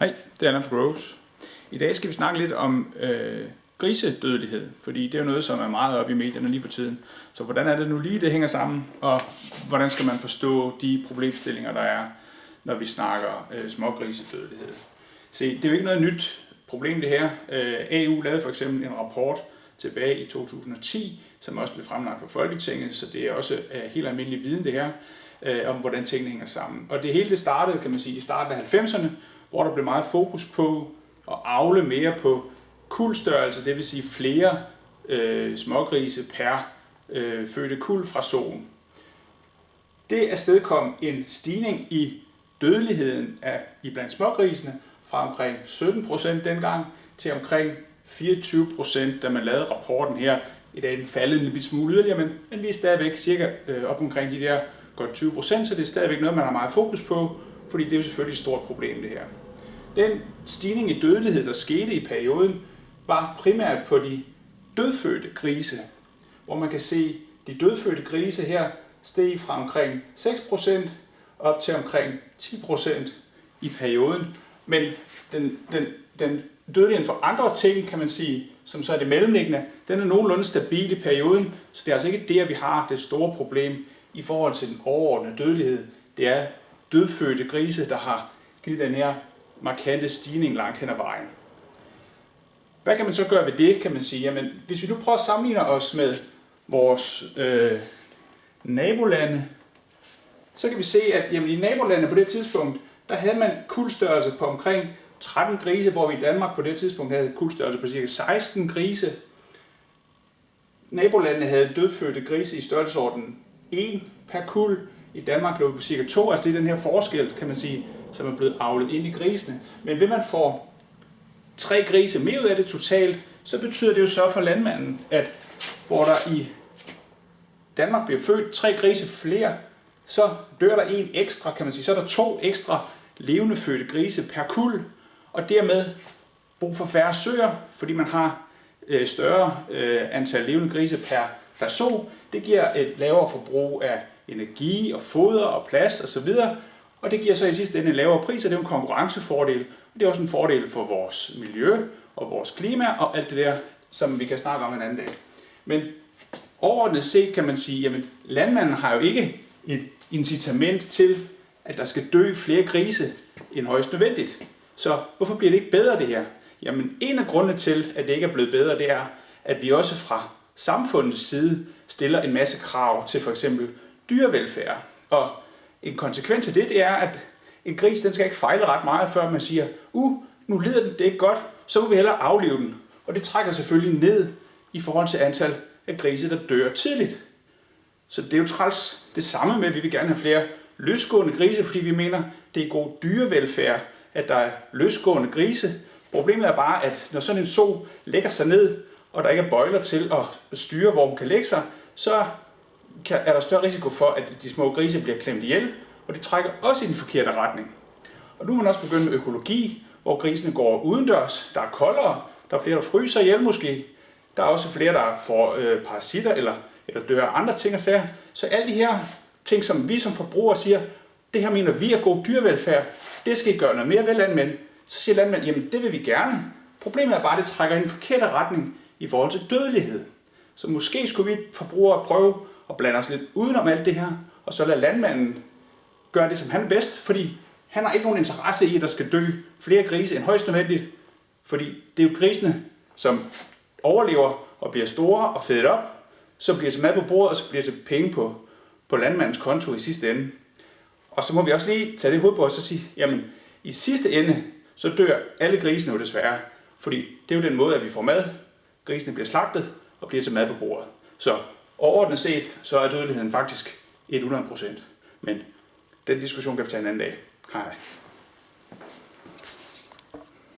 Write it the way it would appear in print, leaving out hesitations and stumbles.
Hej, det er Allan fra Groves. I dag skal vi snakke lidt om grisedødelighed, fordi det er jo noget, som er meget oppe i medierne lige for tiden. Så hvordan er det nu lige, det hænger sammen, og hvordan skal man forstå de problemstillinger, der er, når vi snakker smågrisedødelighed? Se, det er jo ikke noget nyt problem det her. AU lavede for eksempel en rapport tilbage i 2010, som også blev fremlagt for Folketinget, så det er også helt almindelig viden det her, om hvordan tingene hænger sammen. Og det hele det startede, kan man sige, i starten af 90'erne, hvor der blev meget fokus på at avle mere på kuldstørrelse, det vil sige flere smågrise per fødte kuld fra soen. Det afstedkom en stigning i dødeligheden blandt smågrisene fra omkring 17% dengang til omkring 24%, da man lavede rapporten her. I dag er den faldet en lille smule yderligere, men vi er stadigvæk cirka op omkring de der godt 20%, så det er stadigvæk noget, man har meget fokus på, fordi det er jo selvfølgelig et stort problem det her. Den stigning i dødelighed, der skete i perioden, var primært på de dødfødte grise, hvor man kan se, de dødfødte grise her steg fra omkring 6% op til omkring 10% i perioden. Men den dødelighed for andre ting, kan man sige, som så er det mellemliggende, den er nogenlunde stabil i perioden, så det er altså ikke der, vi har det store problem i forhold til den overordnede dødelighed. Det er dødfødte grise, der har givet den her markante stigning langt hen ad vejen. Hvad kan man så gøre ved det, kan man sige? Jamen, hvis vi nu prøver at sammenligne os med vores nabolande, så kan vi se, at i nabolandene på det tidspunkt, der havde man kuldstørrelse på omkring 13 grise, hvor vi i Danmark på det tidspunkt havde kuldstørrelse på ca. 16 grise. Nabolandene havde dødfødte grise i størrelsesorden 1 per kuld. I Danmark lå vi på ca. 2, altså det er den her forskel, kan man sige, som er blevet avlet ind i grisene. Men hvis man får 3 grise mere ud af det totalt, så betyder det jo så for landmanden, at hvor der i Danmark bliver født 3 grise flere, så dør der en ekstra, kan man sige. Så er der 2 ekstra levende fødte grise per kuld, og dermed brug for færre søer, fordi man har større antal levende grise per so. Det giver et lavere forbrug af energi og foder og plads osv., og det giver så i sidste ende en lavere pris, og det er en konkurrencefordel. Og det er også en fordel for vores miljø og vores klima og alt det der, som vi kan snakke om en anden dag. Men overordnet set kan man sige, at landmanden har jo ikke et incitament til, at der skal dø flere grise end højst nødvendigt. Så hvorfor bliver det ikke bedre det her? Jamen en af grundene til, at det ikke er blevet bedre, det er, at vi også fra samfundets side stiller en masse krav til for eksempel dyrevelfærd. Og en konsekvens af det er, at en gris den skal ikke fejle ret meget, før man siger, nu lider den, det er ikke godt, så må vi hellere aflive den. Og det trækker selvfølgelig ned i forhold til antal af grise, der dør tidligt. Så det er jo træls det samme med, at vi vil gerne have flere løsgående grise, fordi vi mener, det er god dyrevelfærd, at der er løsgående grise. Problemet er bare, at når sådan en so lægger sig ned, og der ikke er bøjler til at styre, hvor den kan lægge sig, så er der større risiko for, at de små grise bliver klemt ihjel, og det trækker også i den forkerte retning. Og nu er man også begyndt med økologi, hvor grisene går udendørs, der er koldere, der er flere, der fryser ihjel måske, der er også flere, der får parasitter eller dør af andre ting og sager. Så alle de her ting, som vi som forbrugere siger, det her mener vi er god dyrevelfærd, det skal I gøre noget mere ved landmænd. Så siger landmænd, jamen det vil vi gerne. Problemet er bare, at det trækker i den forkerte retning i forhold til dødelighed. Så måske skulle vi forbrugere prøve at blande os lidt udenom alt det her, og så lade landmanden gøre det, som han er bedst, fordi han har ikke nogen interesse i, at der skal dø flere grise end højst nødvendigt, fordi det er jo grisene, som overlever og bliver store og fedet op, så bliver til mad på bordet, og så bliver til penge på landmandens konto i sidste ende. Og så må vi også lige tage det hoved på os og sige, jamen i sidste ende, så dør alle grisene jo desværre, fordi det er jo den måde, at vi får mad. Grisene bliver slagtet og bliver til mad på bordet. Så overordnet set, så er dødeligheden faktisk 100%. Men den diskussion kan vi tage en anden dag. Hej.